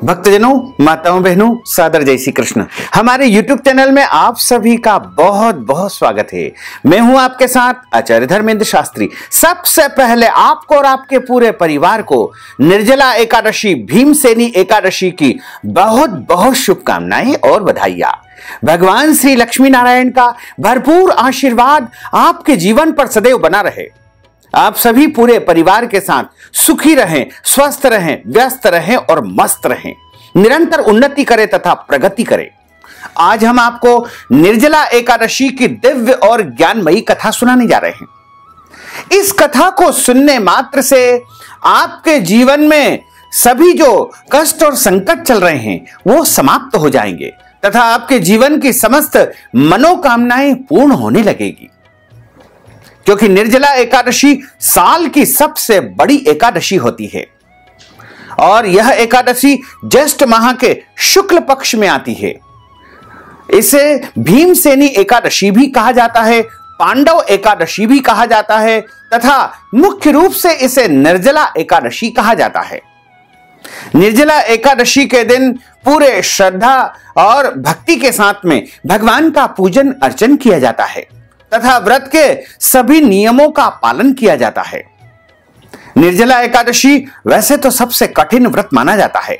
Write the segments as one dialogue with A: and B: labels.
A: भक्तजनों, माताओं, बहनों, सादर जय श्री कृष्ण। हमारे YouTube चैनल में आप सभी का बहुत बहुत स्वागत है। मैं हूं आपके साथ आचार्य धर्मेंद्र शास्त्री। सबसे पहले आपको और आपके पूरे परिवार को निर्जला एकादशी, भीमसेनी एकादशी की बहुत बहुत शुभकामनाएं और बधाइयां। भगवान श्री लक्ष्मी नारायण का भरपूर आशीर्वाद आपके जीवन पर सदैव बना रहे। आप सभी पूरे परिवार के साथ सुखी रहें, स्वस्थ रहें, व्यस्त रहें और मस्त रहें, निरंतर उन्नति करें तथा प्रगति करें। आज हम आपको निर्जला एकादशी की दिव्य और ज्ञानमयी कथा सुनाने जा रहे हैं। इस कथा को सुनने मात्र से आपके जीवन में सभी जो कष्ट और संकट चल रहे हैं वो समाप्त हो जाएंगे तथा आपके जीवन की समस्त मनोकामनाएं पूर्ण होने लगेगी, क्योंकि निर्जला एकादशी साल की सबसे बड़ी एकादशी होती है और यह एकादशी ज्येष्ठ माह के शुक्ल पक्ष में आती है। इसे भीमसेनी एकादशी भी कहा जाता है, पांडव एकादशी भी कहा जाता है तथा मुख्य रूप से इसे निर्जला एकादशी कहा जाता है। निर्जला एकादशी के दिन पूरे श्रद्धा और भक्ति के साथ में भगवान का पूजन अर्चन किया जाता है तथा व्रत के सभी नियमों का पालन किया जाता है। निर्जला एकादशी वैसे तो सबसे कठिन व्रत माना जाता है,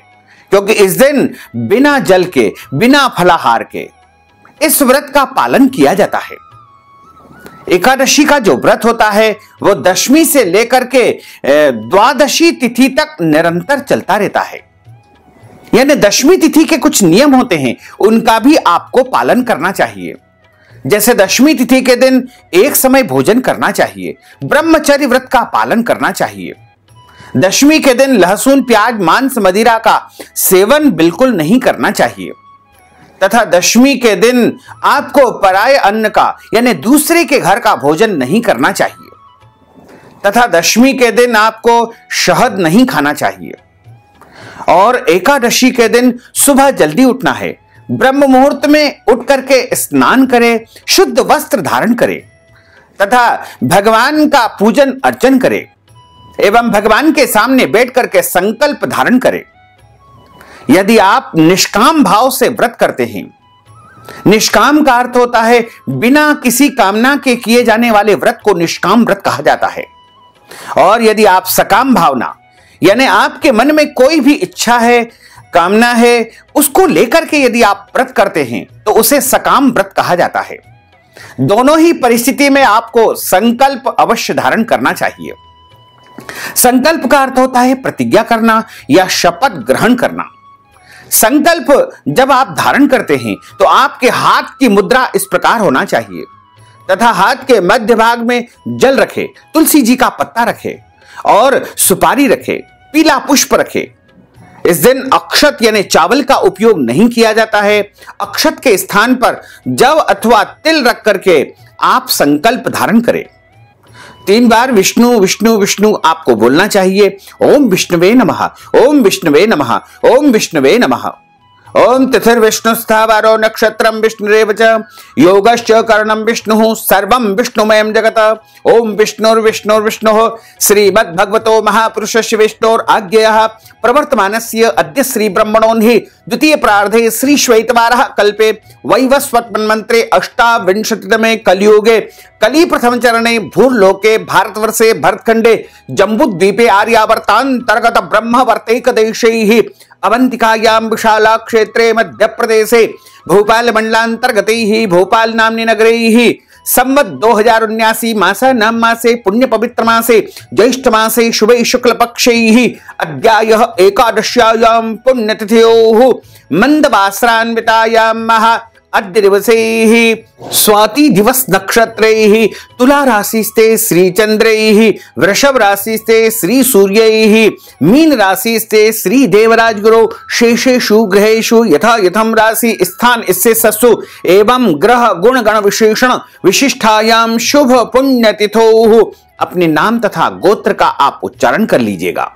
A: क्योंकि इस दिन बिना जल के, बिना फलाहार के इस व्रत का पालन किया जाता है। एकादशी का जो व्रत होता है वो दशमी से लेकर के द्वादशी तिथि तक निरंतर चलता रहता है। यानी दशमी तिथि के कुछ नियम होते हैं, उनका भी आपको पालन करना चाहिए। जैसे दशमी तिथि के दिन एक समय भोजन करना चाहिए, ब्रह्मचर्य व्रत का पालन करना चाहिए। दशमी के दिन लहसुन, प्याज, मांस, मदिरा का सेवन बिल्कुल नहीं करना चाहिए तथा दशमी के दिन आपको पराये अन्न का यानी दूसरे के घर का भोजन नहीं करना चाहिए तथा दशमी के दिन आपको शहद नहीं खाना चाहिए। और एकादशी के दिन सुबह जल्दी उठना है, ब्रह्म मुहूर्त में उठ करके स्नान करें, शुद्ध वस्त्र धारण करें तथा भगवान का पूजन अर्चन करें एवं भगवान के सामने बैठ करके संकल्प धारण करें। यदि आप निष्काम भाव से व्रत करते हैं, निष्काम का अर्थ होता है बिना किसी कामना के किए जाने वाले व्रत को निष्काम व्रत कहा जाता है। और यदि आप सकाम भावना यानी आपके मन में कोई भी इच्छा है, कामना है, उसको लेकर के यदि आप व्रत करते हैं तो उसे सकाम व्रत कहा जाता है। दोनों ही परिस्थिति में आपको संकल्प अवश्य धारण करना चाहिए। संकल्प का अर्थ होता है प्रतिज्ञा करना या शपथ ग्रहण करना। संकल्प जब आप धारण करते हैं तो आपके हाथ की मुद्रा इस प्रकार होना चाहिए तथा हाथ के मध्य भाग में जल रखे, तुलसी जी का पत्ता रखे और सुपारी रखे, पीला पुष्प रखे। इस दिन अक्षत यानी चावल का उपयोग नहीं किया जाता है। अक्षत के स्थान पर जव अथवा तिल रख करके आप संकल्प धारण करें। 3 बार विष्णु विष्णु विष्णु आपको बोलना चाहिए। ओम विष्णुवे नमः, ओम विष्णुवे नमः, ओम विष्णुवे नमः। ओम तिथिर्विष्णुस्थावरो नक्षत्रम विष्णुरेव च योगश्च करणं विष्णुः सर्वं विष्णुमयं जगत्। ओम विष्णुर्विष्णुर्विष्णुः श्रीमद्भगवतो महापुरुषस्य विष्णोराज्ञया प्रवर्तमानस्य अद्य श्री ब्रह्मणोन्हि द्वितीय प्रार्धे श्री श्वेतवारः कल्पे वैवस्वतमन्वन्तरे अष्टाविंशतितमे कलियुगे कली प्रथम चरणे भूर्लोके भारतवर्षे भरतखंडे जम्बूद्वीपे आर्यावर्तान्तर्गत ब्रह्मवर्तैक देशैः अवंतिकायां विशाला क्षेत्रे मध्य प्रदेशे भोपाल मंडलांतर्गतैः भोपाल नाम्नि नगरैः संवत् 2079 मासानां मासे पुण्य पवित्र मासे ज्येष्ठ मासे शुभे शुक्ल पक्षैः अद्यायः एकादश्यायां पुण्यतिथ्योः मंदवासरान्वितायां महा अद्य दिवसैः स्वाति दिवस नक्षत्रैः तुला राशिस्ते श्री चंद्रैः वृषभ राशिस्ते श्री सूर्यैः मीन राशिस्ते श्री देवराज गुरु शेषेषु ग्रहेषु यथा यथम राशि स्थान इससे सस्सु एवं ग्रह गुण गण विशेषण विशिष्टायाम शुभ पुण्य तिथोः। अपने नाम तथा गोत्र का आप उच्चारण कर लीजिएगा।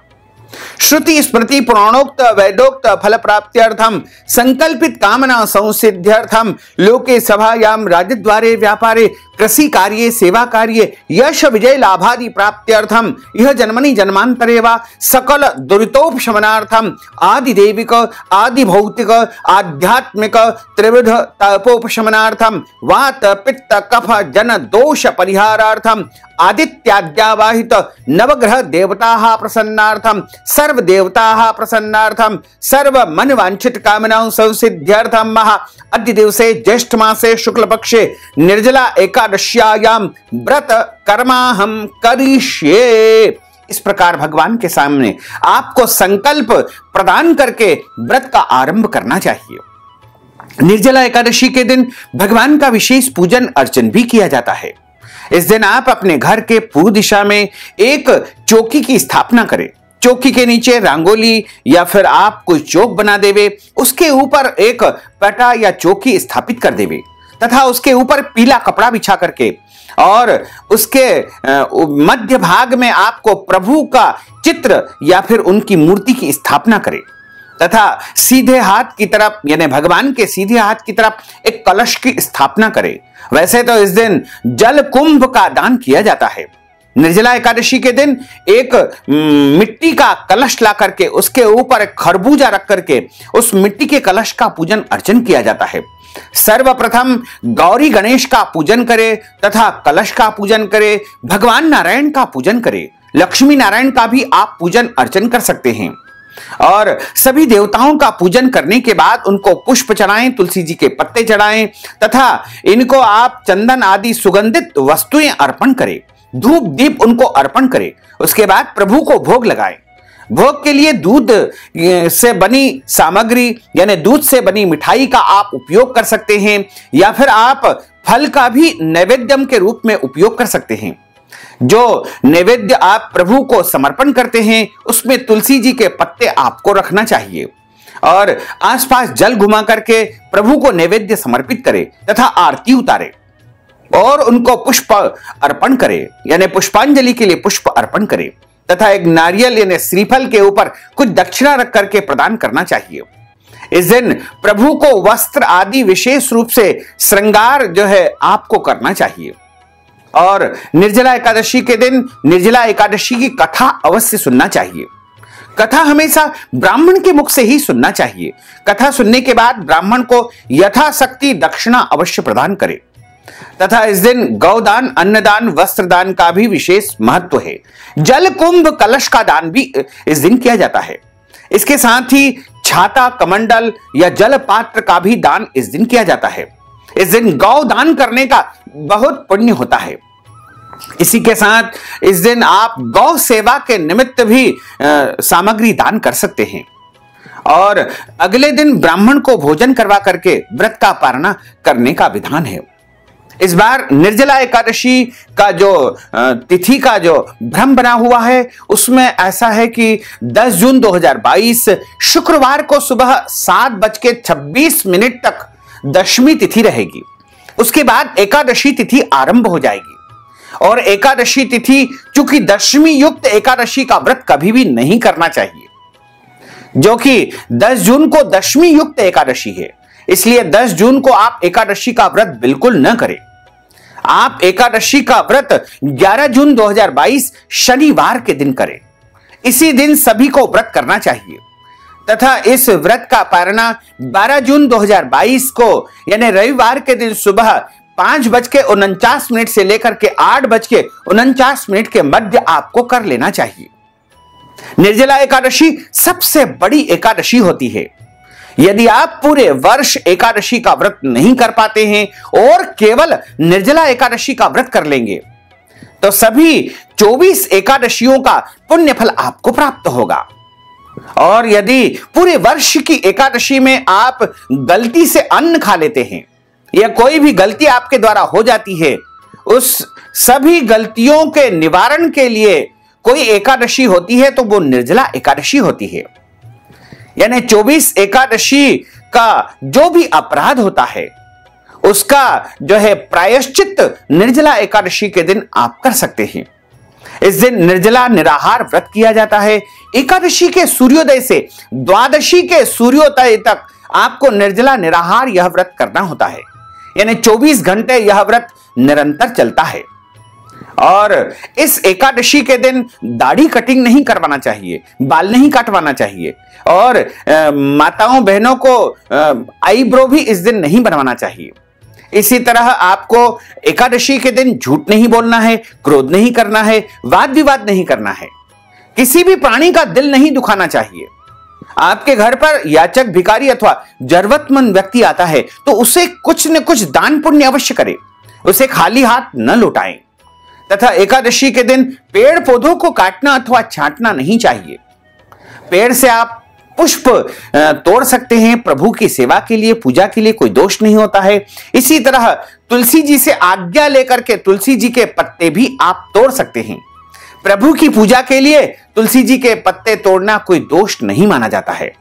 A: श्रुति स्मृति पुराणोक्त वैदोक्त फल प्राप्त्यर्थम संकल्पित कामना संसिद्ध्यर्थम लोके सभायाम राजद्वारे व्यापारे कृषि कार्ये, सेवा कार्ये, यश विजय लाभादि प्राप्त्यर्थम यह जन्मनि जन्मांतरे वा सकल दुरितोपशमनार्थम आदि दैविक, आदि भौतिक, आध्यात्मिक त्रिविध तापोपशमनार्थम वात पित्त कफ जन दोष परिहारार्थम आदित्याद्यावाहित नवग्रह देवताः प्रसन्नार्थम सर्व देवताः प्रसन्नार्थम सर्व मन वांछित कामनाओं संसिद्ध्यर्थम महा अद्य दिवसे ज्येष्ठ मासे शुक्ल पक्षे निर्जला एकादश्यायाम व्रत कर्माहम करिष्ये। इस प्रकार भगवान के सामने आपको संकल्प प्रदान करके व्रत का आरंभ करना चाहिए। निर्जला एकादशी के दिन भगवान का विशेष पूजन अर्चन भी किया जाता है। इस दिन आप अपने घर के पूर्व दिशा में एक चौकी की स्थापना करें। चौकी के नीचे रंगोली या फिर आप कोई चौक बना देवे, उसके ऊपर एक पटा या चौकी स्थापित कर देवे तथा उसके ऊपर पीला कपड़ा बिछा करके और उसके मध्य भाग में आपको प्रभु का चित्र या फिर उनकी मूर्ति की स्थापना करें तथा सीधे हाथ की तरफ यानी भगवान के सीधे हाथ की तरफ एक कलश की स्थापना करें। वैसे तो इस दिन जल कुंभ का दान किया जाता है। निर्जला एकादशी के दिन एक मिट्टी का कलश ला करके उसके ऊपर एक खरबूजा रख करके उस मिट्टी के कलश का पूजन अर्चन किया जाता है। सर्वप्रथम गौरी गणेश का पूजन करें तथा कलश का पूजन करें, भगवान नारायण का पूजन करें, लक्ष्मी नारायण का भी आप पूजन अर्चन कर सकते हैं और सभी देवताओं का पूजन करने के बाद उनको पुष्प चढ़ाएं, तुलसी जी के पत्ते चढ़ाएं तथा इनको आप चंदन आदि सुगंधित वस्तुएं अर्पण करें, धूप दीप उनको अर्पण करें। उसके बाद प्रभु को भोग लगाएं। भोग के लिए दूध से बनी सामग्री यानी दूध से बनी मिठाई का आप उपयोग कर सकते हैं या फिर आप फल का भी नैवेद्यम के रूप में उपयोग कर सकते हैं। जो नैवेद्य आप प्रभु को समर्पण करते हैं उसमें तुलसी जी के पत्ते आपको रखना चाहिए और आसपास जल घुमा करके प्रभु को नैवेद्य समर्पित करें तथा आरती उतारे और उनको पुष्प अर्पण करें यानी पुष्पांजलि के लिए पुष्प अर्पण करें तथा एक नारियल यानी श्रीफल के ऊपर कुछ दक्षिणा रख करके प्रदान करना चाहिए। इस दिन प्रभु को वस्त्र आदि विशेष रूप से श्रृंगार जो है आपको करना चाहिए और निर्जला एकादशी के दिन निर्जला एकादशी की कथा अवश्य सुनना चाहिए। कथा हमेशा ब्राह्मण के मुख से ही सुनना चाहिए। कथा सुनने के बाद ब्राह्मण को यथाशक्ति दक्षिणा अवश्य प्रदान करें तथा इस दिन गौदान, अन्नदान, वस्त्रदान का भी विशेष महत्व है। जल कुंभ कलश का दान भी इस दिन किया जाता है। इसके साथ ही छाता, कमंडल या जल पात्र का भी दान इस दिन किया जाता है। इस दिन गौ दान करने का बहुत पुण्य होता है। इसी के साथ इस दिन आप गौ सेवा के निमित्त भी सामग्री दान कर सकते हैं और अगले दिन ब्राह्मण को भोजन करवा करके व्रत का पालना करने का विधान है। इस बार निर्जला एकादशी का जो तिथि का जो भ्रम बना हुआ है उसमें ऐसा है कि 10 जून 2022 शुक्रवार को सुबह 7:26 तक दशमी तिथि रहेगी। उसके बाद एकादशी तिथि आरंभ हो जाएगी और एकादशी तिथि चूंकि दशमी युक्त एकादशी का व्रत कभी भी नहीं करना चाहिए, जो कि 10 जून को दशमी युक्त एकादशी है। इसलिए 10 जून को आप एकादशी का व्रत बिल्कुल न करें। आप एकादशी का व्रत 11 जून 2022 शनिवार के दिन करें। इसी दिन सभी को व्रत करना चाहिए तथा इस व्रत का पालना 12 जून 2022 को यानी रविवार के दिन सुबह 5:49 से लेकर के 8:49 के मध्य आपको कर लेना चाहिए। निर्जला एकादशी सबसे बड़ी एकादशी होती है। यदि आप पूरे वर्ष एकादशी का व्रत नहीं कर पाते हैं और केवल निर्जला एकादशी का व्रत कर लेंगे तो सभी 24 एकादशियों का पुण्य फल आपको प्राप्त होगा। और यदि पूरे वर्ष की एकादशी में आप गलती से अन्न खा लेते हैं या कोई भी गलती आपके द्वारा हो जाती है, उस सभी गलतियों के निवारण के लिए कोई एकादशी होती है तो वो निर्जला एकादशी होती है। यानी 24 एकादशी का जो भी अपराध होता है उसका जो है प्रायश्चित निर्जला एकादशी के दिन आप कर सकते हैं। इस दिन निर्जला निराहार व्रत किया जाता है। एकादशी के सूर्योदय से द्वादशी के सूर्योदय तक आपको निर्जला निराहार यह व्रत करना होता है। यानी 24 घंटे यह व्रत निरंतर चलता है। और इस एकादशी के दिन दाढ़ी कटिंग नहीं करवाना चाहिए, बाल नहीं काटवाना चाहिए, और माताओं बहनों को आईब्रो भी इस दिन नहीं बनवाना चाहिए। इसी तरह आपको एकादशी के दिन झूठ नहीं बोलना है, क्रोध नहीं करना है, वाद विवाद नहीं करना है, किसी भी प्राणी का दिल नहीं दुखाना चाहिए। आपके घर पर याचक, भिखारी अथवा जरूरतमंद व्यक्ति आता है तो उसे कुछ न कुछ दान पुण्य अवश्य करें, उसे खाली हाथ न लौटाएं। तथा एकादशी के दिन पेड़ पौधों को काटना अथवा छांटना नहीं चाहिए। पेड़ से आप पुष्प तोड़ सकते हैं, प्रभु की सेवा के लिए, पूजा के लिए कोई दोष नहीं होता है। इसी तरह तुलसी जी से आज्ञा लेकर के तुलसी जी के पत्ते भी आप तोड़ सकते हैं। प्रभु की पूजा के लिए तुलसी जी के पत्ते तोड़ना कोई दोष नहीं माना जाता है।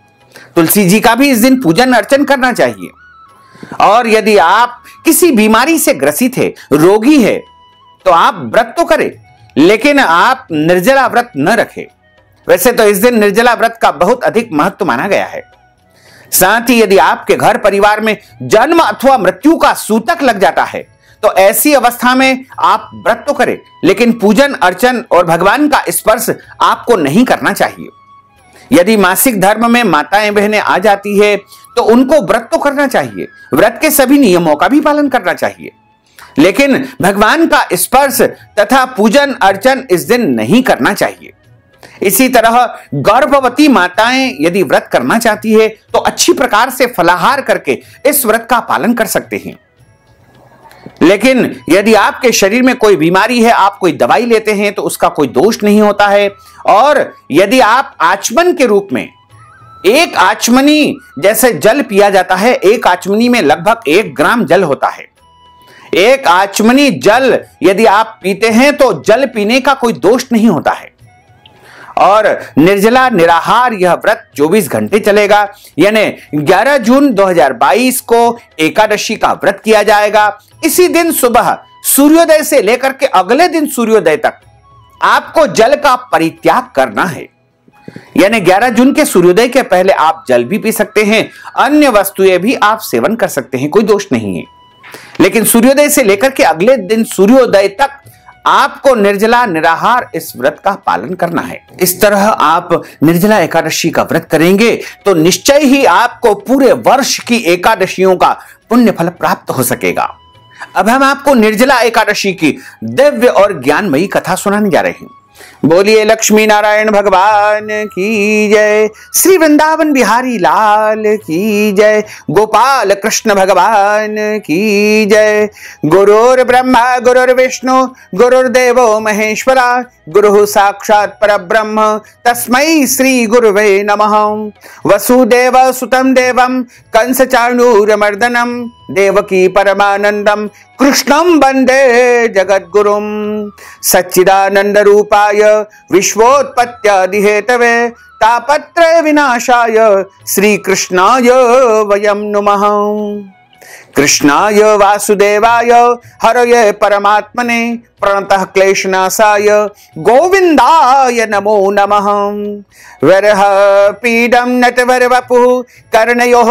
A: तुलसी जी का भी इस दिन पूजन अर्चन करना चाहिए। और यदि आप किसी बीमारी से ग्रसित है, रोगी है, तो आप व्रत तो करें, लेकिन आप निर्जला व्रत न रखें। वैसे तो इस दिन निर्जला व्रत का बहुत अधिक महत्व माना गया है। साथ ही यदि आपके घर परिवार में जन्म अथवा मृत्यु का सूतक लग जाता है तो ऐसी अवस्था में आप व्रत तो करें, लेकिन पूजन अर्चन और भगवान का स्पर्श आपको नहीं करना चाहिए। यदि मासिक धर्म में माताएं बहनें आ जाती है तो उनको व्रत तो करना चाहिए, व्रत के सभी नियमों का भी पालन करना चाहिए, लेकिन भगवान का स्पर्श तथा पूजन अर्चन इस दिन नहीं करना चाहिए। इसी तरह गर्भवती माताएं यदि व्रत करना चाहती है तो अच्छी प्रकार से फलाहार करके इस व्रत का पालन कर सकते हैं। लेकिन यदि आपके शरीर में कोई बीमारी है, आप कोई दवाई लेते हैं तो उसका कोई दोष नहीं होता है। और यदि आप आचमन के रूप में एक आचमनी जैसे जल पिया जाता है, एक आचमनी में लगभग 1 ग्राम जल होता है, एक आचमनी जल यदि आप पीते हैं तो जल पीने का कोई दोष नहीं होता है। और निर्जला निराहार यह व्रत 24 घंटे चलेगा, यानी 11 जून 2022 को एकादशी का व्रत किया जाएगा। इसी दिन सुबह सूर्योदय से लेकर के अगले दिन सूर्योदय तक आपको जल का परित्याग करना है। यानी 11 जून के सूर्योदय के पहले आप जल भी पी सकते हैं, अन्य वस्तुएं भी आप सेवन कर सकते हैं, कोई दोष नहीं है। लेकिन सूर्योदय से लेकर के अगले दिन सूर्योदय तक आपको निर्जला निराहार इस व्रत का पालन करना है। इस तरह आप निर्जला एकादशी का व्रत करेंगे तो निश्चय ही आपको पूरे वर्ष की एकादशियों का पुण्य फल प्राप्त हो सकेगा। अब हम आपको निर्जला एकादशी की दिव्य और ज्ञानमयी कथा सुनाने जा रहे हैं। बोलिए लक्ष्मी नारायण भगवान की जय, श्री वृंदावन बिहारी लाल की जय, गोपाल कृष्ण भगवान की जय। गुरुर् ब्रह्मा गुरुर्विष्णु गुरुर्देवो महेश्वरा, गुरु साक्षात् परब्रह्म तस्मै श्री गुरुवे नमः। वसुदेव सुतं देवं कंस चाणूरमर्दनम, देवकी परमानंदम कृष्णं वंदे जगद्गुरुं। सच्चिदानंद रूपाय विश्वोत्पत्त्यादि हेतवे, तापत्रय विनाशाय श्री कृष्णाय वयं नुमः। कृष्णाय वासुदेवाय हरये परमात्मने, प्रणतः क्लेशनाशाय गोविंदाय नमो नमः। वरह पीडं नटवरवपुः कर्णयोः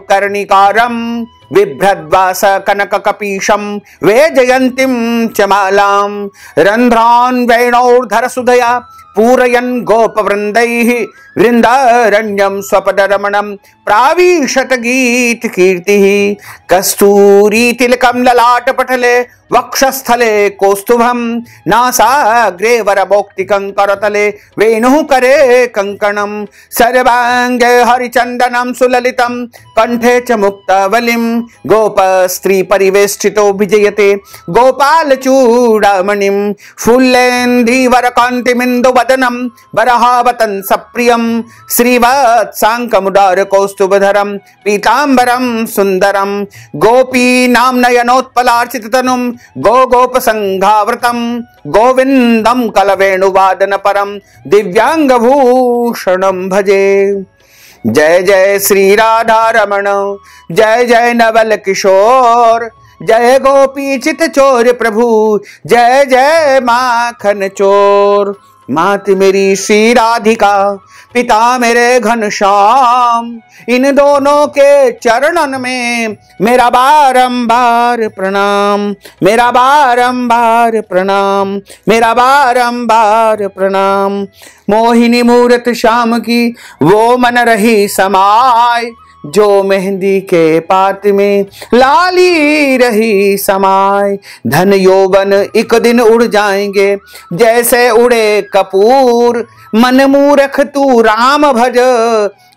A: कर्णिकारं, बिभ्रद्वास कनककपीशं वेजयन्तीं च मालां। रन्ध्रान् वेणोर्धरसुधया पूरयन् गोपवृन्दैः, वृन्दारण्यं स्वपदरमणं प्राविशत गीत कीर्तिः। कस्तूरी तिलकं ललाटपटले वक्षस्थले कौस्तुभं, नासाग्रे वरमौक्तिकं करतले वेणुः करे कङ्कणं। सर्वाङ्गे हरिचन्दनं सुललितं कण्ठे च मुक्तावलिं, गोपस्त्री परिवेष्टितो विजयते गोपालचूडामणिं। फुल्लेन्दीवरकान्तिमिन्दुवदनं वरहावतं सप्रियं, श्रीवत्साङ्कमुदार कौस्तुभधरं पीताम्बरं सुन्दरं। गोपीनां नयनोत्पलार्चिततनुं गोगोपसंघावृतं, गोविन्दं कलवेणुवादन परं दिव्यांगभूषणं भजे। जय जय श्री राधा रमण, जय जय नवल किशोर, जय गोपी चित चोर प्रभु, जय जय माखन चोर। मात मेरी श्री राधिका, पिता मेरे घनश्याम, इन दोनों के चरणन में मेरा बारंबार प्रणाम, मेरा बारंबार प्रणाम, मेरा बारंबार प्रणाम। मोहिनी मूरत श्याम की वो मन रही समाय, जो मेहंदी के पात में लाली रही समाय। धन यौवन एक दिन उड़ जाएंगे जैसे उड़े कपूर, मन मूर्ख तू राम भज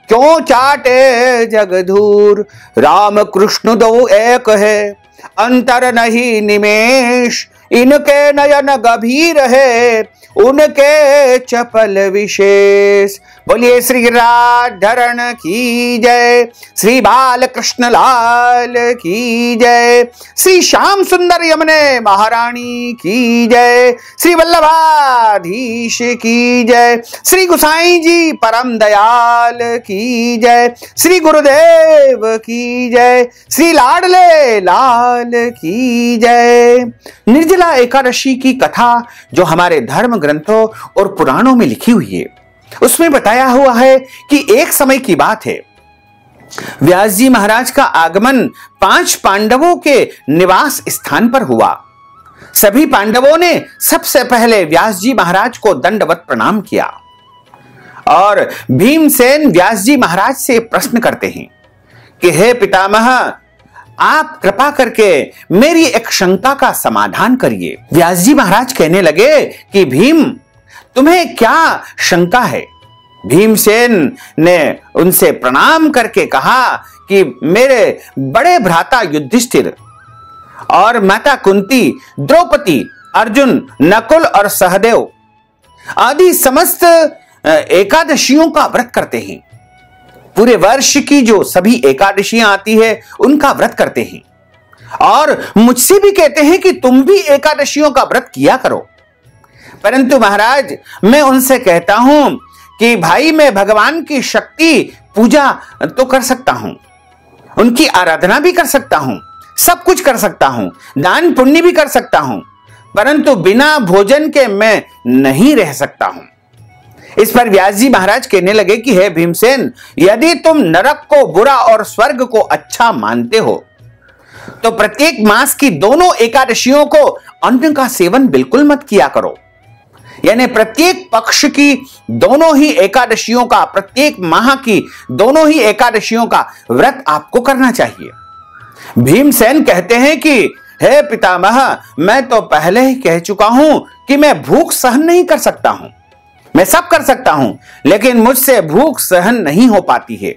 A: क्यों चाटे जगधूर। राम कृष्ण दो एक है अंतर नहीं निमेष, इनके नयन गंभीर है उनके चपल विशेष। बोलिए श्री राधारण की जय, श्री बाल कृष्ण लाल की जय, श्री श्याम सुंदर यमुने महारानी की जय, श्री वल्लभाधीश की जय, श्री गुसाई जी परम दयाल की जय, श्री गुरुदेव की जय, श्री लाडले लाल की जय। निर्जला एकादशी की कथा जो हमारे धर्म ग्रंथों और पुराणों में लिखी हुई है, उसमें बताया हुआ है कि एक समय की बात है, व्यास जी महाराज का आगमन 5 पांडवों के निवास स्थान पर हुआ। सभी पांडवों ने सबसे पहले व्यास जी महाराज को दंडवत प्रणाम किया और भीमसेन व्यास जी महाराज से प्रश्न करते हैं कि हे पितामह, आप कृपा करके मेरी एक शंका का समाधान करिए। व्यास जी महाराज कहने लगे कि भीम, तुम्हें क्या शंका है? भीमसेन ने उनसे प्रणाम करके कहा कि मेरे बड़े भ्राता युधिष्ठिर और माता कुंती, द्रौपदी, अर्जुन, नकुल और सहदेव आदि समस्त एकादशियों का व्रत करते हैं। पूरे वर्ष की जो सभी एकादशियां आती है उनका व्रत करते हैं और मुझसे भी कहते हैं कि तुम भी एकादशियों का व्रत किया करो। परंतु महाराज, मैं उनसे कहता हूं कि भाई, मैं भगवान की शक्ति पूजा तो कर सकता हूं, उनकी आराधना भी कर सकता हूं, सब कुछ कर सकता हूं, दान पुण्य भी कर सकता हूं, परंतु बिना भोजन के मैं नहीं रह सकता हूं। इस पर व्यास जी महाराज कहने लगे कि हे भीमसेन, यदि तुम नरक को बुरा और स्वर्ग को अच्छा मानते हो तो प्रत्येक मास की दोनों एकादशियों को अन्न का सेवन बिल्कुल मत किया करो। यानी प्रत्येक पक्ष की दोनों ही एकादशियों का, प्रत्येक माह की दोनों ही एकादशियों का व्रत आपको करना चाहिए। भीमसेन कहते हैं कि हे पितामह, मैं तो पहले ही कह चुका हूं कि मैं भूख सहन नहीं कर सकता हूं। मैं सब कर सकता हूं, लेकिन मुझसे भूख सहन नहीं हो पाती है।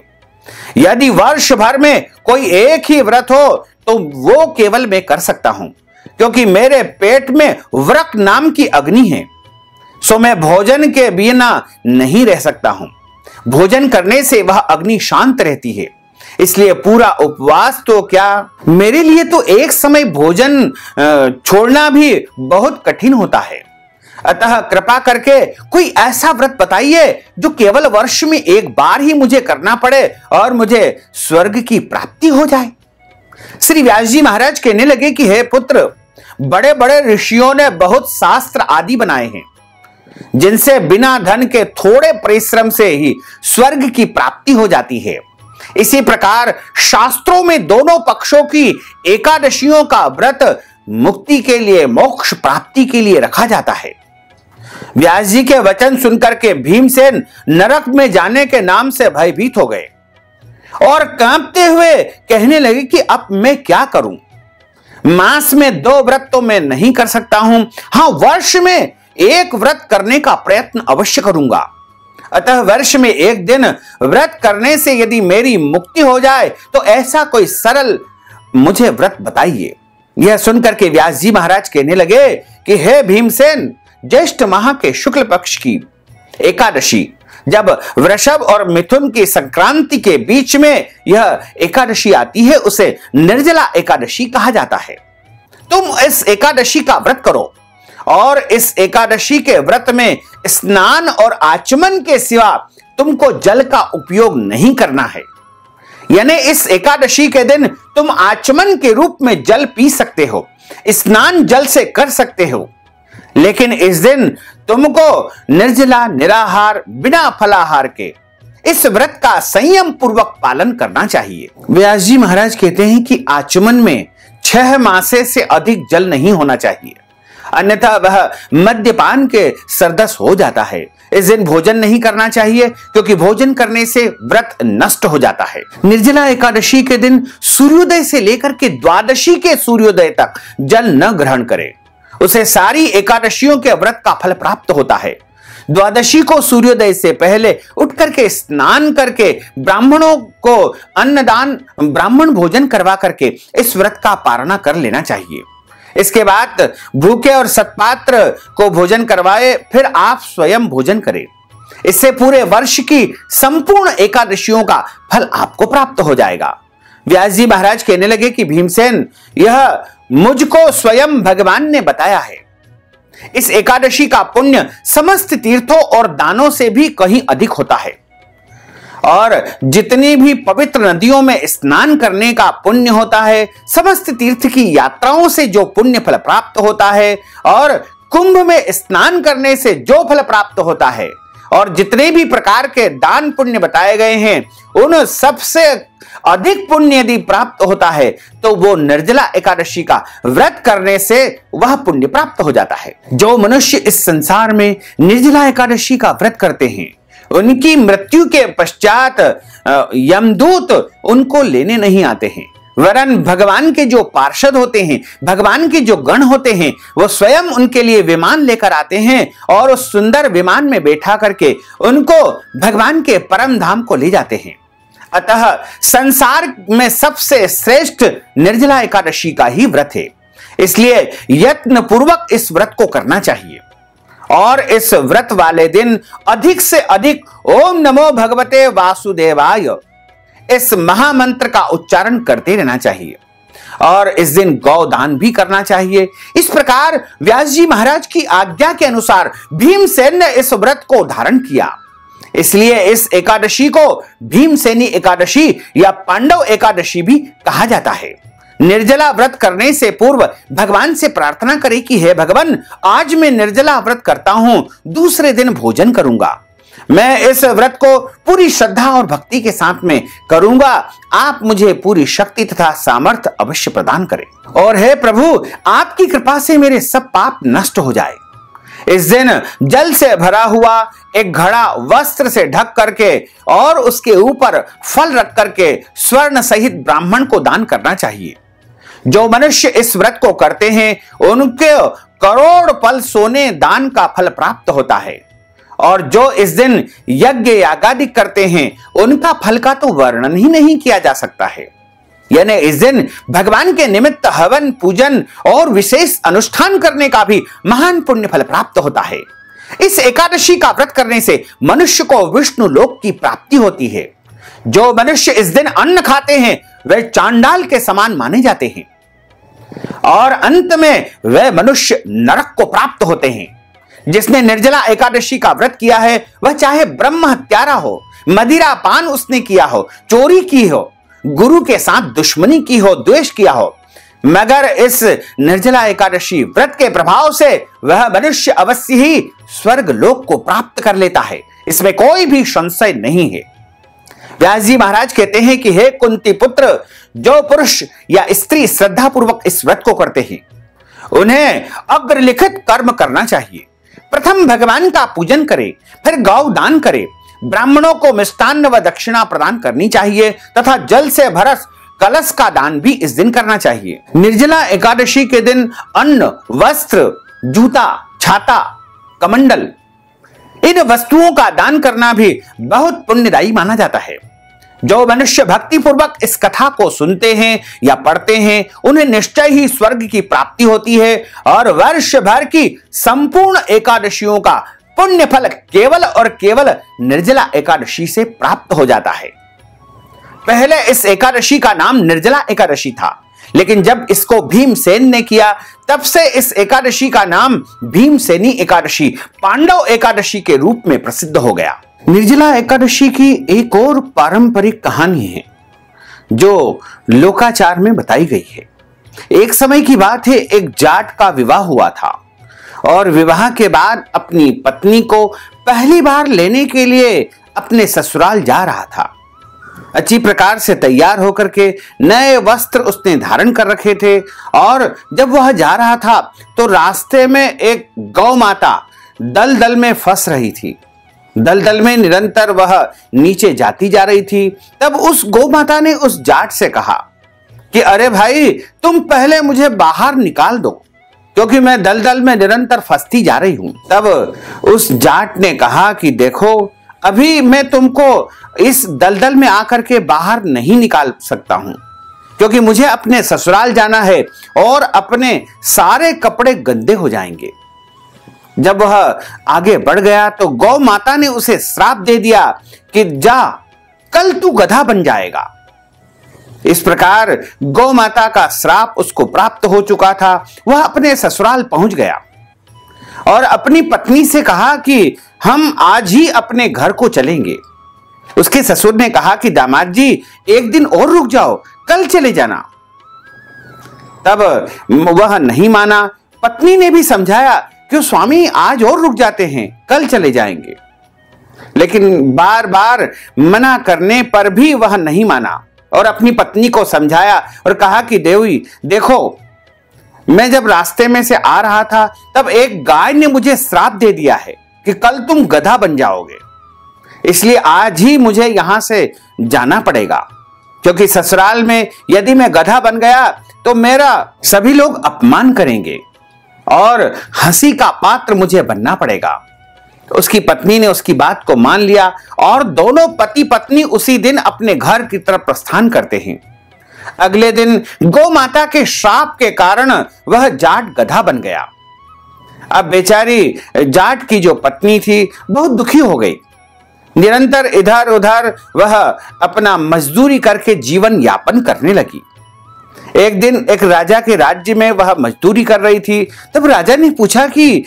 A: यदि वर्ष भर में कोई एक ही व्रत हो तो वो केवल मैं कर सकता हूं, क्योंकि मेरे पेट में व्रत नाम की अग्नि है। सो मैं भोजन के बिना नहीं रह सकता हूं। भोजन करने से वह अग्नि शांत रहती है, इसलिए पूरा उपवास तो क्या, मेरे लिए तो एक समय भोजन छोड़ना भी बहुत कठिन होता है। अतः कृपा करके कोई ऐसा व्रत बताइए जो केवल वर्ष में एक बार ही मुझे करना पड़े और मुझे स्वर्ग की प्राप्ति हो जाए। श्री व्यास जी महाराज कहने लगे कि हे पुत्र, बड़े बड़े ऋषियों ने बहुत शास्त्र आदि बनाए हैं जिनसे बिना धन के थोड़े परिश्रम से ही स्वर्ग की प्राप्ति हो जाती है। इसी प्रकार शास्त्रों में दोनों पक्षों की एकादशियों का व्रत मुक्ति के लिए, मोक्ष प्राप्ति के लिए रखा जाता है। व्यास जी के वचन सुनकर के भीमसेन नरक में जाने के नाम से भयभीत हो गए और कांपते हुए कहने लगे कि अब मैं क्या करूं? मास में 2 व्रत तो मैं नहीं कर सकता हूं, हां वर्ष में एक व्रत करने का प्रयत्न अवश्य करूंगा। अतः वर्ष में एक दिन व्रत करने से यदि मेरी मुक्ति हो जाए तो ऐसा कोई सरल मुझे व्रत बताइए। यह सुनकर के व्यास जी महाराज कहने लगे कि हे भीमसेन, ज्येष्ठ माह के शुक्ल पक्ष की एकादशी, जब वृषभ और मिथुन की संक्रांति के बीच में यह एकादशी आती है, उसे निर्जला एकादशी कहा जाता है। तुम इस एकादशी का व्रत करो और इस एकादशी के व्रत में स्नान और आचमन के सिवा तुमको जल का उपयोग नहीं करना है। यानी इस एकादशी के दिन तुम आचमन के रूप में जल पी सकते हो, स्नान जल से कर सकते हो, लेकिन इस दिन तुमको निर्जला निराहार बिना फलाहार के इस व्रत का संयम पूर्वक पालन करना चाहिए। व्यास जी महाराज कहते हैं कि आचमन में 6 मासे से अधिक जल नहीं होना चाहिए, अन्यथा वह मद्यपान के सरदस हो जाता है। इस दिन भोजन नहीं करना चाहिए क्योंकि भोजन करने से व्रत नष्ट हो जाता है। निर्जला एकादशी के दिन सूर्योदय से लेकर के द्वादशी के सूर्योदय तक जल न ग्रहण करें, उसे सारी एकादशियों के व्रत का फल प्राप्त होता है। द्वादशी को सूर्योदय से पहले उठ करके स्नान करके ब्राह्मणों को अन्नदान ब्राह्मण भोजन करवा करके इस व्रत का पारणा कर लेना चाहिए। इसके बाद भूखे और सत्पात्र को भोजन करवाए, फिर आप स्वयं भोजन करें। इससे पूरे वर्ष की संपूर्ण एकादशियों का फल आपको प्राप्त हो जाएगा। व्यास जी महाराज कहने लगे कि भीमसेन, यह मुझको स्वयं भगवान ने बताया है। इस एकादशी का पुण्य समस्त तीर्थों और दानों से भी कहीं अधिक होता है, और जितनी भी पवित्र नदियों में स्नान करने का पुण्य होता है, समस्त तीर्थ की यात्राओं से जो पुण्य फल प्राप्त होता है, और कुंभ में स्नान करने से जो फल प्राप्त होता है, और जितने भी प्रकार के दान पुण्य बताए गए हैं, उन सबसे अधिक पुण्य यदि प्राप्त होता है तो वो निर्जला एकादशी का व्रत करने से वह पुण्य प्राप्त हो जाता है। जो मनुष्य इस संसार में निर्जला एकादशी का व्रत करते हैं, उनकी मृत्यु के पश्चात यमदूत उनको लेने नहीं आते हैं, वरन भगवान के जो पार्षद होते हैं, भगवान के जो गण होते हैं, वो स्वयं उनके लिए विमान लेकर आते हैं और उस सुंदर विमान में बैठा करके उनको भगवान के परम धाम को ले जाते हैं। अतः संसार में सबसे श्रेष्ठ निर्जला एकादशी का ही व्रत है, इसलिए यत्न पूर्वक इस व्रत को करना चाहिए। और इस व्रत वाले दिन अधिक से अधिक ओम नमो भगवते वासुदेवाय इस महामंत्र का उच्चारण करते रहना चाहिए, और इस दिन गौदान भी करना चाहिए। इस प्रकार व्यास जी महाराज की आज्ञा के अनुसार भीमसेन ने इस व्रत को धारण किया। इसलिए इस एकादशी को भीमसेनी एकादशी या पांडव एकादशी भी कहा जाता है। निर्जला व्रत करने से पूर्व भगवान से प्रार्थना करें कि हे भगवान, आज मैं निर्जला व्रत करता हूं, दूसरे दिन भोजन करूंगा। मैं इस व्रत को पूरी श्रद्धा और भक्ति के साथ में करूंगा। आप मुझे पूरी शक्ति तथा सामर्थ्य अवश्य प्रदान करें, और हे प्रभु, आपकी कृपा से मेरे सब पाप नष्ट हो जाए। इस दिन जल से भरा हुआ एक घड़ा वस्त्र से ढक करके और उसके ऊपर फल रख करके स्वर्ण सहित ब्राह्मण को दान करना चाहिए। जो मनुष्य इस व्रत को करते हैं, उनके करोड़ पल सोने दान का फल प्राप्त होता है, और जो इस दिन यज्ञ यागादि करते हैं, उनका फल का तो वर्णन ही नहीं किया जा सकता है। यानी इस दिन भगवान के निमित्त हवन पूजन और विशेष अनुष्ठान करने का भी महान पुण्य फल प्राप्त होता है। इस एकादशी का व्रत करने से मनुष्य को विष्णु लोक की प्राप्ति होती है। जो मनुष्य इस दिन अन्न खाते हैं, वे चांडाल के समान माने जाते हैं, और अंत में वे मनुष्य नरक को प्राप्त होते हैं। जिसने निर्जला एकादशी का व्रत किया है, वह चाहे ब्रह्म हत्यारा हो, मदिरा पान उसने किया हो, चोरी की हो, गुरु के साथ दुश्मनी की हो, द्वेष किया हो, मगर इस निर्जला एकादशी व्रत के प्रभाव से वह मनुष्य अवश्य ही स्वर्ग लोक को प्राप्त कर लेता है। इसमें कोई भी संशय नहीं है। व्यास जी महाराज कहते हैं कि हे कुंती पुत्र, जो पुरुष या स्त्री श्रद्धा पूर्वक इस व्रत को करते हैं, उन्हें अग्रलिखित कर्म करना चाहिए। प्रथम भगवान का पूजन करें, फिर गौ दान करें, ब्राह्मणों को मिष्टान्न व दक्षिणा प्रदान करनी चाहिए तथा जल से भरस कलश का दान भी इस दिन करना चाहिए। निर्जला एकादशी के दिन अन्न, वस्त्र, जूता, छाता, कमंडल, इन वस्तुओं का दान करना भी बहुत पुण्यदायी माना जाता है। जो मनुष्य भक्ति पूर्वक इस कथा को सुनते हैं या पढ़ते हैं, उन्हें निश्चय ही स्वर्ग की प्राप्ति होती है, और वर्ष भर की संपूर्ण एकादशियों का पुण्य फल केवल और केवल निर्जला एकादशी से प्राप्त हो जाता है। पहले इस एकादशी का नाम निर्जला एकादशी था, लेकिन जब इसको भीमसेन ने किया, तब से इस एकादशी का नाम भीमसेनी एकादशी, पांडव एकादशी के रूप में प्रसिद्ध हो गया। निर्जला एकादशी की एक और पारंपरिक कहानी है जो लोकाचार में बताई गई है। एक समय की बात है, एक जाट का विवाह हुआ था और विवाह के बाद अपनी पत्नी को पहली बार लेने के लिए अपने ससुराल जा रहा था। अच्छी प्रकार से तैयार होकर के नए वस्त्र उसने धारण कर रखे थे और जब वह जा रहा था तो रास्ते में एक गौ माता दलदल में फंस रही थी। दलदल में निरंतर वह नीचे जाती जा रही थी। तब उस गौ माता ने उस जाट से कहा कि अरे भाई, तुम पहले मुझे बाहर निकाल दो, क्योंकि मैं दलदल में निरंतर फंसती जा रही हूं। तब उस जाट ने कहा कि देखो, अभी मैं तुमको इस दलदल में आकर के बाहर नहीं निकाल सकता हूं, क्योंकि मुझे अपने ससुराल जाना है और अपने सारे कपड़े गंदे हो जाएंगे। जब वह आगे बढ़ गया तो गौ माता ने उसे श्राप दे दिया कि जा, कल तू गधा बन जाएगा। इस प्रकार गौ माता का श्राप उसको प्राप्त हो चुका था। वह अपने ससुराल पहुंच गया और अपनी पत्नी से कहा कि हम आज ही अपने घर को चलेंगे। उसके ससुर ने कहा कि दामाद जी, एक दिन और रुक जाओ, कल चले जाना। तब वह नहीं माना। पत्नी ने भी समझाया कि स्वामी, आज और रुक जाते हैं, कल चले जाएंगे। लेकिन बार बार मना करने पर भी वह नहीं माना और अपनी पत्नी को समझाया और कहा कि देवी देखो, मैं जब रास्ते में से आ रहा था तब एक गाय ने मुझे श्राप दे दिया है कि कल तुम गधा बन जाओगे, इसलिए आज ही मुझे यहां से जाना पड़ेगा, क्योंकि ससुराल में यदि मैं गधा बन गया तो मेरा सभी लोग अपमान करेंगे और हंसी का पात्र मुझे बनना पड़ेगा। तो उसकी पत्नी ने उसकी बात को मान लिया और दोनों पति पत्नी उसी दिन अपने घर की तरफ प्रस्थान करते हैं। अगले दिन गौ माता के श्राप के कारण वह जाट गधा बन गया। अब बेचारी जाट की जो पत्नी थी बहुत दुखी हो गई। निरंतर इधर उधर वह अपना मजदूरी करके जीवन यापन करने लगी। एक दिन एक राजा के राज्य में वह मजदूरी कर रही थी। तब राजा ने पूछा कि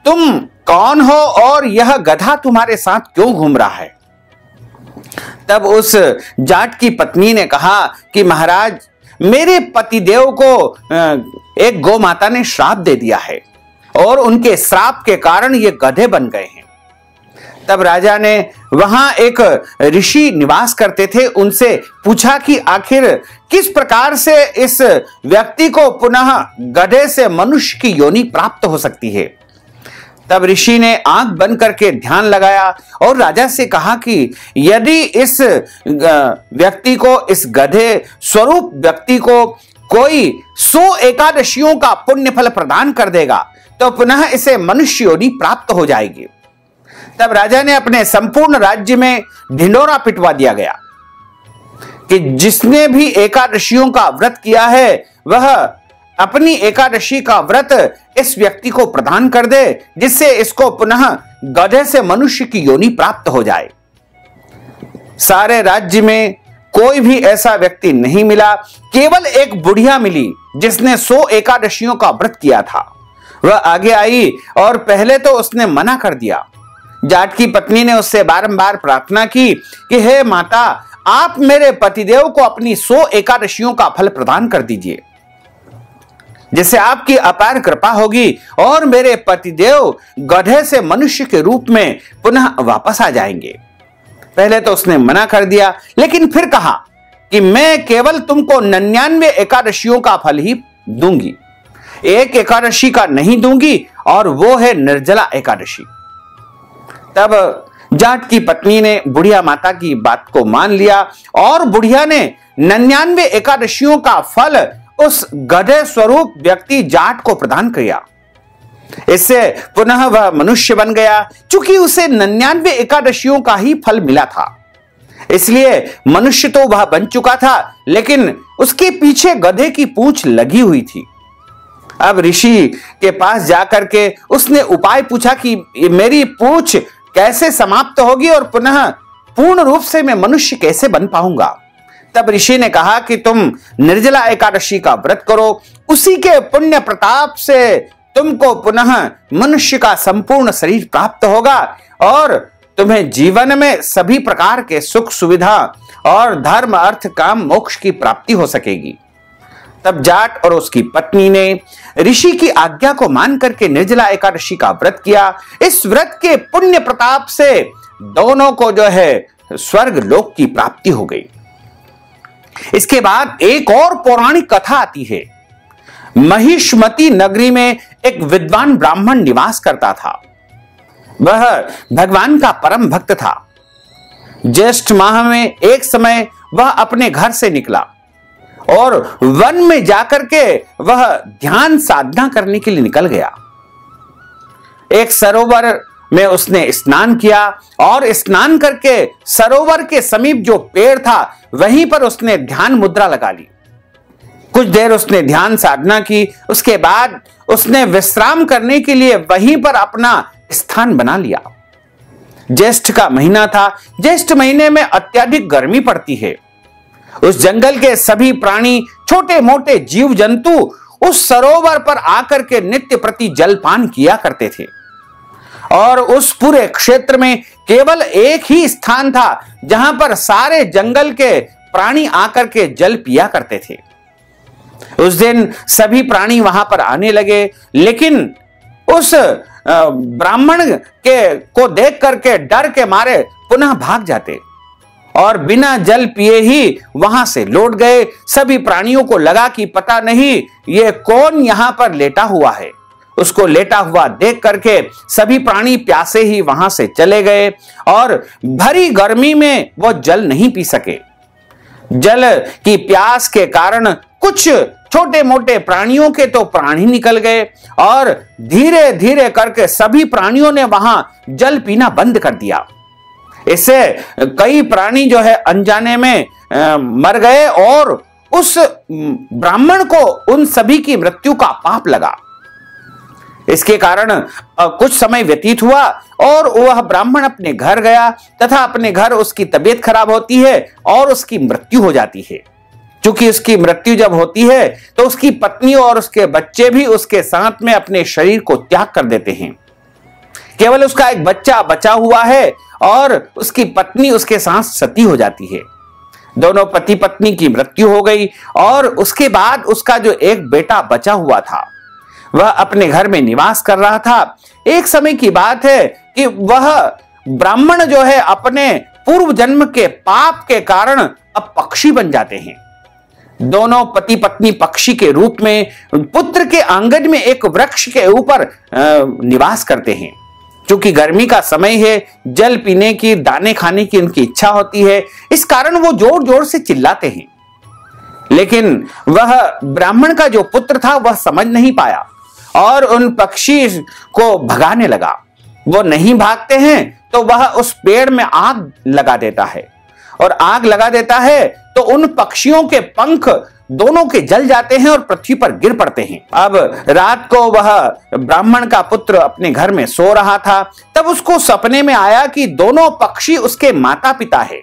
A: तुम कौन हो और यह गधा तुम्हारे साथ क्यों घूम रहा है? तब उस जाट की पत्नी ने कहा कि महाराज, मेरे पतिदेव को एक गौ माता ने श्राप दे दिया है और उनके श्राप के कारण ये गधे बन गए हैं। तब राजा ने वहां एक ऋषि निवास करते थे, उनसे पूछा कि आखिर किस प्रकार से इस व्यक्ति को पुनः गधे से मनुष्य की योनि प्राप्त हो सकती है। तब ऋषि ने आंख बंद करके ध्यान लगाया और राजा से कहा कि यदि इस व्यक्ति को, इस गधे स्वरूप व्यक्ति को कोई 100 एकादशियों का पुण्य फल प्रदान कर देगा तो पुनः इसे मनुष्य योनि प्राप्त हो जाएगी। तब राजा ने अपने संपूर्ण राज्य में ढिंडोरा पिटवा दिया गया कि जिसने भी एकादशियों का व्रत किया है वह अपनी एकादशी का व्रत इस व्यक्ति को प्रदान कर दे, जिससे इसको पुनः गधे से मनुष्य की योनि प्राप्त हो जाए। सारे राज्य में कोई भी ऐसा व्यक्ति नहीं मिला, केवल एक बुढ़िया मिली जिसने 100 एकादशियों का व्रत किया था। वह आगे आई और पहले तो उसने मना कर दिया। जाट की पत्नी ने उससे बारंबार प्रार्थना की कि हे माता, आप मेरे पतिदेव को अपनी 100 एकादशियों का फल प्रदान कर दीजिए, जिससे आपकी अपार कृपा होगी और मेरे पतिदेव गधे से मनुष्य के रूप में पुनः वापस आ जाएंगे। पहले तो उसने मना कर दिया, लेकिन फिर कहा कि मैं केवल तुमको 99 एकादशियों का फल ही दूंगी, एक एकादशी का नहीं दूंगी, और वो है निर्जला एकादशी। तब जाट की पत्नी ने बुढ़िया माता की बात को मान लिया और बुढ़िया ने 99 एकादशियों का फल उस गधे स्वरूप व्यक्ति जाट को प्रदान किया। इससे पुनः वह मनुष्य बन गया। चूंकि उसे 99 एकादशियों का ही फल मिला था, इसलिए मनुष्य तो वह बन चुका था, लेकिन उसके पीछे गधे की पूंछ लगी हुई थी। अब ऋषि के पास जाकर के उसने उपाय पूछा कि मेरी पूंछ कैसे समाप्त होगी और पुनः पूर्ण रूप से मैं मनुष्य कैसे बन पाऊंगा। तब ऋषि ने कहा कि तुम निर्जला एकादशी का व्रत करो, उसी के पुण्य प्रताप से तुमको पुनः मनुष्य का संपूर्ण शरीर प्राप्त होगा और तुम्हें जीवन में सभी प्रकार के सुख सुविधा और धर्म अर्थ काम मोक्ष की प्राप्ति हो सकेगी। तब जाट और उसकी पत्नी ने ऋषि की आज्ञा को मान करके निर्जला एकादशी का व्रत किया। इस व्रत के पुण्य प्रताप से दोनों को जो है स्वर्ग लोक की प्राप्ति हो गई। इसके बाद एक और पौराणिक कथा आती है। महिष्मती नगरी में एक विद्वान ब्राह्मण निवास करता था। वह भगवान का परम भक्त था। ज्येष्ठ माह में एक समय वह अपने घर से निकला और वन में जाकर के वह ध्यान साधना करने के लिए निकल गया। एक सरोवर में उसने स्नान किया और स्नान करके सरोवर के समीप जो पेड़ था वहीं पर उसने ध्यान मुद्रा लगा ली। कुछ देर उसने ध्यान साधना की। उसके बाद उसने विश्राम करने के लिए वहीं पर अपना स्थान बना लिया। ज्येष्ठ का महीना था। ज्येष्ठ महीने में अत्यधिक गर्मी पड़ती है। उस जंगल के सभी प्राणी, छोटे मोटे जीव जंतु उस सरोवर पर आकर के नित्य प्रति जलपान किया करते थे और उस पूरे क्षेत्र में केवल एक ही स्थान था जहां पर सारे जंगल के प्राणी आकर के जल पिया करते थे। उस दिन सभी प्राणी वहां पर आने लगे, लेकिन उस ब्राह्मण को देख करके डर के मारे पुनः भाग जाते और बिना जल पिए ही वहां से लौट गए। सभी प्राणियों को लगा कि पता नहीं ये कौन यहां पर लेटा हुआ है। उसको लेटा हुआ देख करके सभी प्राणी प्यासे ही वहां से चले गए और भरी गर्मी में वो जल नहीं पी सके। जल की प्यास के कारण कुछ छोटे मोटे प्राणियों के तो प्राण ही निकल गए और धीरे धीरे करके सभी प्राणियों ने वहां जल पीना बंद कर दिया। इससे कई प्राणी जो है अनजाने में मर गए और उस ब्राह्मण को उन सभी की मृत्यु का पाप लगा। इसके कारण कुछ समय व्यतीत हुआ और वह ब्राह्मण अपने घर गया तथा अपने घर उसकी तबीयत खराब होती है और उसकी मृत्यु हो जाती है। क्योंकि उसकी मृत्यु जब होती है तो उसकी पत्नी और उसके बच्चे भी उसके साथ में अपने शरीर को त्याग कर देते हैं। केवल उसका एक बच्चा बचा हुआ है और उसकी पत्नी उसके साथ सती हो जाती है। दोनों पति पत्नी की मृत्यु हो गई और उसके बाद उसका जो एक बेटा बचा हुआ था वह अपने घर में निवास कर रहा था। एक समय की बात है कि वह ब्राह्मण जो है अपने पूर्व जन्म के पाप के कारण अब पक्षी बन जाते हैं। दोनों पति पत्नी पक्षी के रूप में पुत्र के आंगन में एक वृक्ष के ऊपर निवास करते हैं। क्योंकि गर्मी का समय है, जल पीने की, दाने खाने की उनकी इच्छा होती है, इस कारण वो जोर जोर से चिल्लाते हैं। लेकिन वह ब्राह्मण का जो पुत्र था वह समझ नहीं पाया और उन पक्षी को भगाने लगा। वो नहीं भागते हैं तो वह उस पेड़ में आग लगा देता है और आग लगा देता है तो उन पक्षियों के पंख दोनों के जल जाते हैं और पृथ्वी पर गिर पड़ते हैं। अब रात को वह ब्राह्मण का पुत्र अपने घर में सो रहा था। तब उसको सपने में आया कि दोनों पक्षी उसके माता पिता है।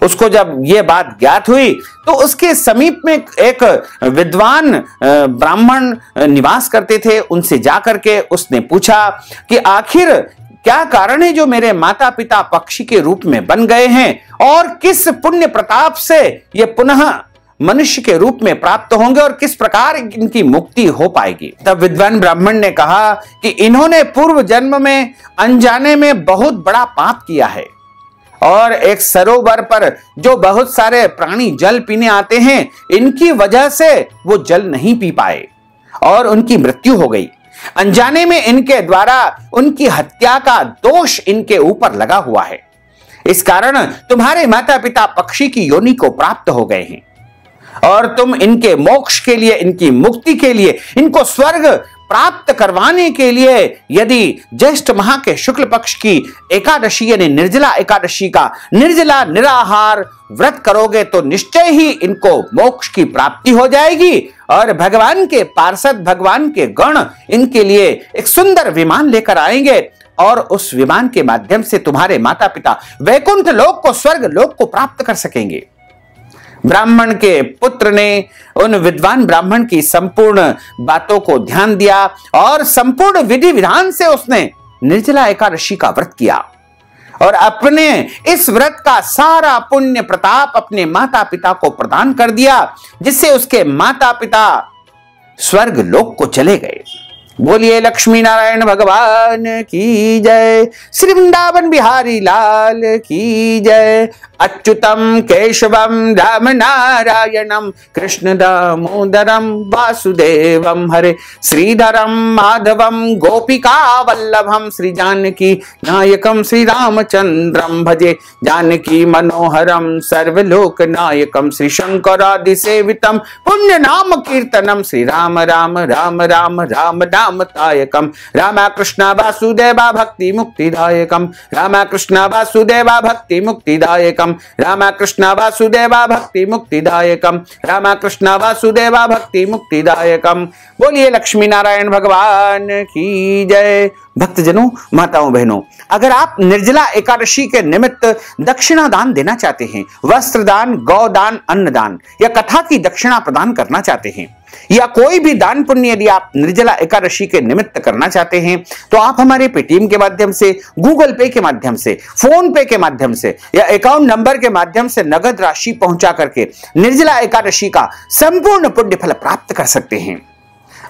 A: उसको जब यह बात ज्ञात हुई तो उसके समीप में एक विद्वान ब्राह्मण निवास करते थे। उनसे जाकर के उसने पूछा कि आखिर क्या कारण है जो मेरे माता पिता पक्षी के रूप में बन गए हैं और किस पुण्य प्रताप से ये पुनः मनुष्य के रूप में प्राप्त होंगे और किस प्रकार इनकी मुक्ति हो पाएगी। तब विद्वान ब्राह्मण ने कहा कि इन्होंने पूर्व जन्म में अनजाने में बहुत बड़ा पाप किया है और एक सरोवर पर जो बहुत सारे प्राणी जल पीने आते हैं, इनकी वजह से वो जल नहीं पी पाए और उनकी मृत्यु हो गई। अनजाने में इनके द्वारा उनकी हत्या का दोष इनके ऊपर लगा हुआ है। इस कारण तुम्हारे माता पिता पक्षी की योनि को प्राप्त हो गए हैं और तुम इनके मोक्ष के लिए, इनकी मुक्ति के लिए, इनको स्वर्ग प्राप्त करवाने के लिए यदि ज्येष्ठ माह के शुक्ल पक्ष की एकादशी यानी निर्जला एकादशी का निर्जला निराहार व्रत करोगे तो निश्चय ही इनको मोक्ष की प्राप्ति हो जाएगी और भगवान के पार्षद, भगवान के गण इनके लिए एक सुंदर विमान लेकर आएंगे और उस विमान के माध्यम से तुम्हारे माता पिता वैकुंठ लोक को, स्वर्ग लोक को प्राप्त कर सकेंगे। ब्राह्मण के पुत्र ने उन विद्वान ब्राह्मण की संपूर्ण बातों को ध्यान दिया और संपूर्ण विधि विधान से उसने निर्जला एकादशी का व्रत किया। और अपने इस व्रत का सारा पुण्य प्रताप अपने माता पिता को प्रदान कर दिया, जिससे उसके माता पिता स्वर्ग लोक को चले गए। बोलिए लक्ष्मी नारायण भगवान की जय, श्री वृंदावन बिहारी लाल की जय। अच्युतम केशवम राम नारायणम कृष्ण दामोदरम वासुदेवम हरे, श्रीधरम माधवम गोपिका वल्लभम, श्री जानकी नायकम श्री रामचंद्रम भजे, जानकी मनोहरम सर्वलोक नायकम, श्री शंकरादि सेवितम पुण्य नाम कीर्तनम, श्री राम राम राम राम राम नाम तायकम, रामा कृष्ण वासुदेवा भक्ति मुक्तिदायकम, रामा कृष्ण वासुदेवा भक्ति मुक्तिदायकम, रामा कृष्ण वासुदेवा भक्ति मुक्तिदायकम, रामा कृष्ण वासुदेवा भक्ति मुक्तिदायकम। बोलिए लक्ष्मी नारायण भगवान की जय। भक्तजनों, माताओं बहनों, अगर आप निर्जला एकादशी के निमित्त दक्षिणा दान देना चाहते हैं, वस्त्र दान, गौदान, अन्नदान या कथा की दक्षिणा प्रदान करना चाहते हैं, या कोई भी दान पुण्य यदि आप निर्जला एकादशी के निमित्त करना चाहते हैं, तो आप हमारे पेटीएम के माध्यम से, गूगल पे के माध्यम से, फोन पे के माध्यम से या अकाउंट नंबर के माध्यम से नगद राशि पहुंचा करके निर्जला एकादशी का संपूर्ण पुण्य फल प्राप्त कर सकते हैं।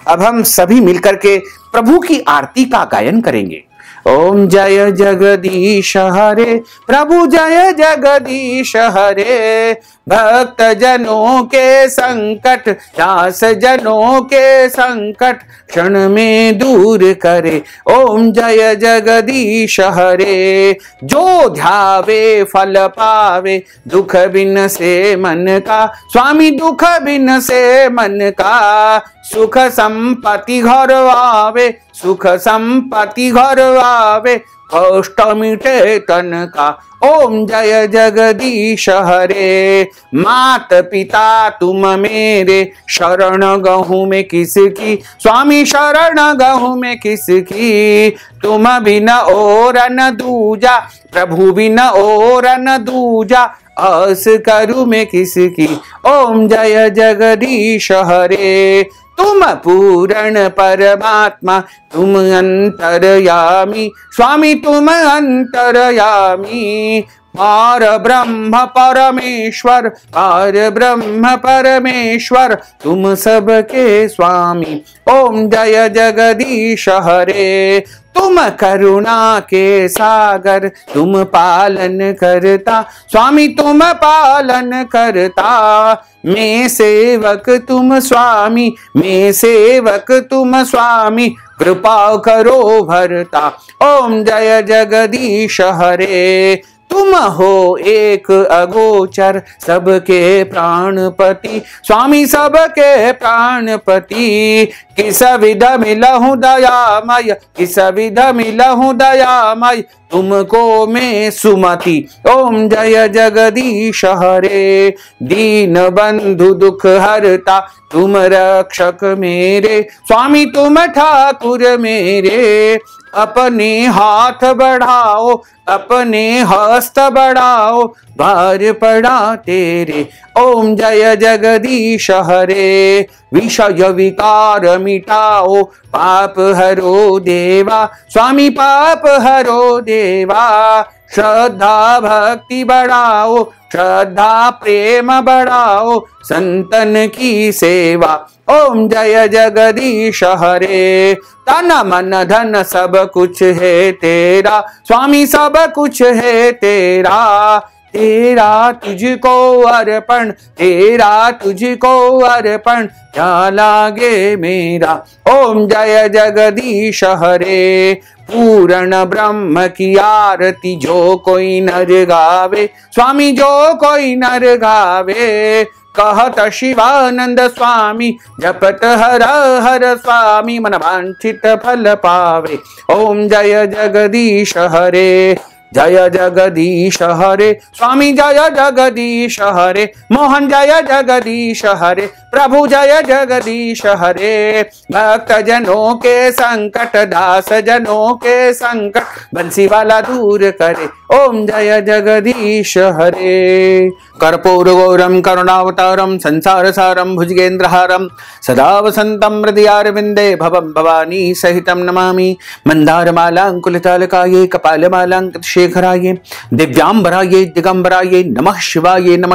A: अब हम सभी मिलकर के प्रभु की आरती का गायन करेंगे। ओम जय जगदीश हरे, प्रभु जय जगदीश हरे, भक्त जनों के संकट, दास जनों के संकट क्षण में दूर करे। ओम जय जगदीश हरे, जो ध्यावे फल पावे, दुख बिन से मन का, स्वामी दुख बिन से मन का, सुख संपत्ति घर आवे, सुख संपत्ति घर आवे, कष्ट मिटे तन का। ओम जय जगदीश हरे, मात पिता तुम मेरे, शरण गहूं में किसकी, स्वामी शरण गहूं में किसकी, तुम बिन और न दूजा, प्रभु बिन और न दूजा, आस करूं मैं किसकी। ओम जय जगदीश हरे, तुम पूर्ण परमात्मा, तुम अंतर्यामी, स्वामी तुम अंतर्यामी, पार ब्रह्म परमेश्वर, पार ब्रह्म परमेश्वर, तुम सबके स्वामी। ओम जय जगदीश हरे, तुम करुणा के सागर, तुम पालन करता, स्वामी तुम पालन करता, मैं सेवक तुम स्वामी, मैं सेवक तुम स्वामी, कृपा करो भरता। ओम जय जगदीश हरे, तुम हो एक अगोचर, सबके प्राणपति, स्वामी सबके प्राणपति, किस विध मिलहूं दयामय, किस विध मिलहूं दयामय, तुमको मैं सुमति। ओम जय जगदीश हरे, दीन बंधु दुख हरता, तुम रक्षक मेरे, स्वामी तुम ठाकुर मेरे, अपने हाथ बढ़ाओ, अपने हस्त बढ़ाओ, भार पड़ा तेरे। ओम जय जगदीश हरे, विषय विकार मिटाओ, पाप हरो देवा, स्वामी पाप हरो देवा, श्रद्धा भक्ति बढ़ाओ, श्रद्धा प्रेम बढ़ाओ, संतन की सेवा। ओम जय जगदीश हरे, तन मन धन सब कुछ है तेरा, स्वामी सब कुछ है तेरा, तेरा तुझको अर्पण, तेरा तुझको अर्पण, क्या लागे मेरा। ओम जय जगदीश हरे, पूर्ण ब्रह्म की आरती जो कोई नर गावे, स्वामी जो कोई नर गावे, कहत शिवानंद स्वामी, जपत हर हर स्वामी, मन वांछित फल पावे। ओम जय जगदीश हरे, जय जगदीश हरे, स्वामी जय जगदीश हरे, मोहन जय जगदीश हरे, प्रभु जय जगदीश हरे, भक्त जनों के संकट, दास जनों के संकट, बंसी वाला दूर करे। ओम जय जगदीश हरे, कर्पूर गौरम करुणावतारम, संसार सारम भुजगेंद्रहारम, सदा वसंतम हृदयारविंदे भवम भवानी सहितम नमामि, मंदारमालां कुलितालकाये कपालमालां शेखराय दिव्यांबराय दिगंबराय नमः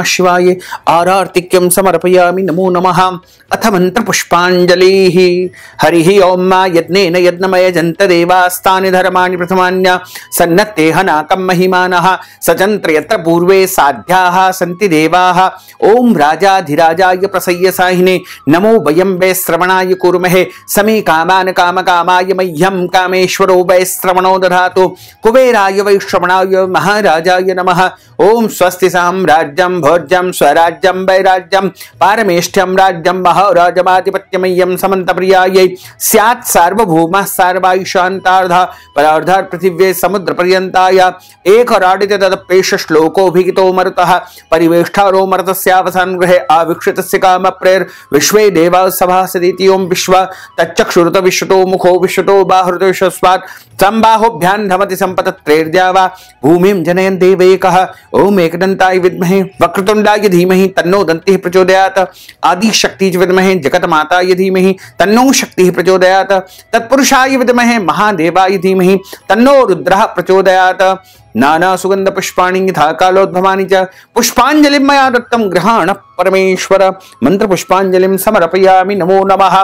A: शिवाय आरार्तिक्यं समर्पयामि नमो नमः। अथ मंत्र पुष्पांजलिः। हरिः ओम मा यज्ञेन यज्ञमय जन्त देवास्तानि धर्माणि प्रथमान्य सन्नत्तेह नाकं महिमानः सजन्त्र यत्र पूर्वे साध्याः सन्ति देवाः। ओम राजाधिराजाय प्रसय्यसाहिने नमो वयं वै श्रवणाय कुर्महे समे कामान् कामकामाय मह्यं कामेश्वरो वै श्रवणो दधातु कुबेराय वै श्रवणाय महाराजाय नमः। ओम स्वस्ति साम्राज्यं भोज्यं स्वराज्यं वैराज्यं पारमेष्ठ्यं राज्यं महाराजमाधिपत्यमय्यं समन्तप्रियायै स्यात् सार्वभौमः सर्वायुषान्तार्धः परार्धात् पृथिव्यै समुद्रपर्यन्ताय एकराडित तदप्रेष श्लोकोऽभिहितो मरुतः परिवेष्टारो मरुतस्यावसान् गृहे आविक्षितस्य कामप्रेर विश्वे देवाः सभासदिति ओम विश्व तच्चक्षुरुत विश्वतो मुखो विश्वतो बाहुरुत विश्वस्वात् संबाहुभ्यां धमति संपतत्रेर्द्या वा भूमिं जनयन् देवैकः। ओम एकदन्ताय विद्महे वक्रतुण्डाय धीमहि तन्नो दन्तिः प्रचोदयात् आदि शक्ति विद्महे जगन्माताय धीमहि तन्नो शक्तिः प्रचोदयात् तत्पुरुषाय विद्महे महादेवाय धीमहि तन्नो रुद्रः प्रचोदयात्। नाना सुगंध पुष्पाणि यथा कालोद्भवानि च पुष्पांजलिं मया दत्तं गृहाण परमेश्वर। मंत्र पुष्पांजलिं समर्पयामि नमो नमः।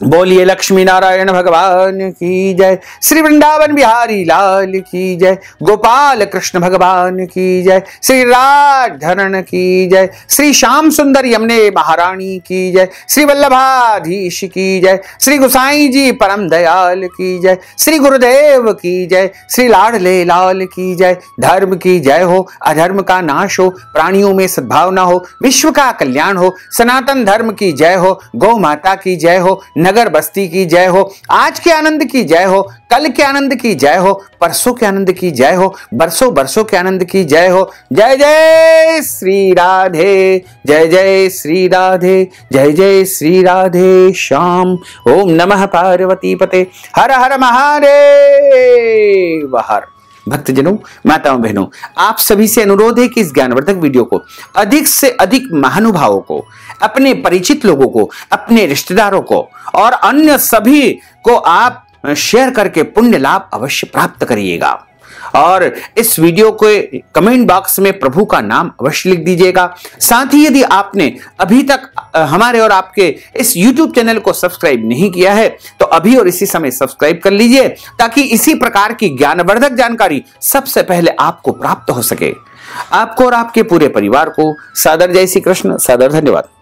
A: बोलिए लक्ष्मी नारायण भगवान की जय, श्री वृंदावन बिहारी लाल की जय, गोपाल कृष्ण भगवान की जय, श्री राधरण की जय, श्री श्याम सुंदर यमुने महारानी की जय, श्री वल्लभाधीश की जय, श्री गोसाई जी परम दयाल की जय, श्री गुरुदेव की जय, श्री लाडले लाल की जय। धर्म की जय हो, अधर्म का नाश हो, प्राणियों में सद्भावना हो, विश्व का कल्याण हो, सनातन धर्म की जय हो, गौ माता की जय हो, नगर बस्ती की जय हो, आज के आनंद की जय हो, कल के आनंद की जय हो, परसों के आनंद की जय हो, बरसों बरसों के आनंद की जय हो। जय जय श्री राधे, जय जय श्री राधे, जय जय श्री राधे श्याम। ओम नमः पार्वती पते, हर हर महादेव हर। भक्तजनों, माताओं, बहनों, आप सभी से अनुरोध है कि इस ज्ञानवर्धक वीडियो को अधिक से अधिक महानुभावों को, अपने परिचित लोगों को, अपने रिश्तेदारों को और अन्य सभी को आप शेयर करके पुण्य लाभ अवश्य प्राप्त करिएगा। और इस वीडियो के कमेंट बॉक्स में प्रभु का नाम अवश्य लिख दीजिएगा। साथ ही यदि आपने अभी तक हमारे और आपके इस YouTube चैनल को सब्सक्राइब नहीं किया है तो अभी और इसी समय सब्सक्राइब कर लीजिए, ताकि इसी प्रकार की ज्ञानवर्धक जानकारी सबसे पहले आपको प्राप्त हो सके। आपको और आपके पूरे परिवार को सादर जय श्री कृष्ण, सादर धन्यवाद।